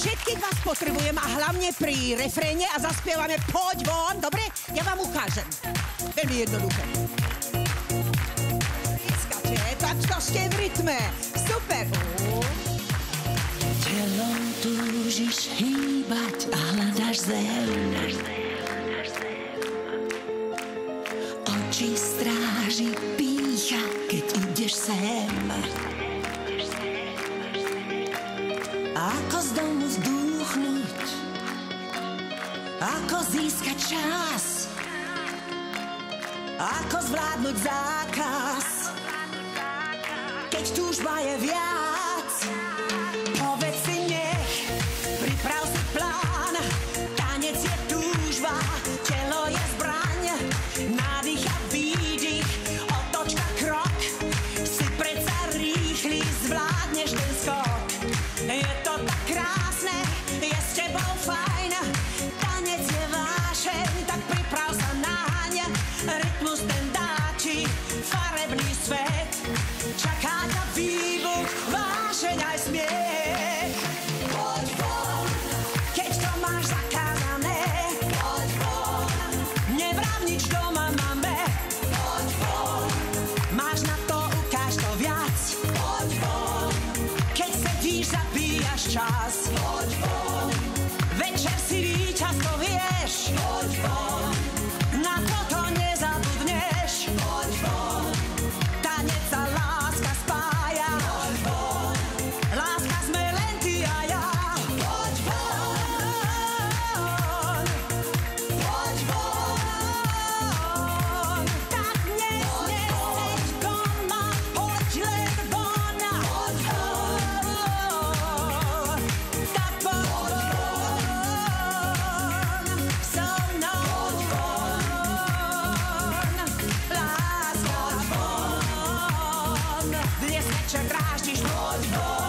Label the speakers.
Speaker 1: Všetkých vás potrebujem a hlavne pri refréne a zaspievame Poď von, dobre? Ja vám ukážem. Veľmi jednoduché. Pískate, tak to ste v rytme. Super.
Speaker 2: Telom túžiš hýbať a hľadaš zem. Oči stráži pýcha, keď ideš sem. Ako z domu vdúchnuť, ako získať čas, ako zvládnuť zákaz, keď túžba je viac. Povedz si nech, priprav si plán, tanec je túžba, telo je zbraň, nádych a výdych, otočka krok, si predsa rýchly, zvládneš ten skok. Je to tak krásne, je s tebou fajn, tanec je vášeň, tak priprav sa naň, rytmus ten dá ti farebný svet, čaká ťa výbuch, vášeň aj smiech. Poď von, keď to máš zakázané, poď von, nevrav nič doma máme, poď von, máš na to, ukáž to viac, poď von, keď sedíš, zabíjaš čas, poď von, večer si víťaz, to vieš, poď von, na toto nezabudneš, poď von, tanec a láska spája, poď von, láska sme len ty a ja, poď von, poď von, tak nesneď doma, poď len von, poď von, tak poď von, so mnou, poď von, láska, poď von, dnes večer dráždiš, poď von.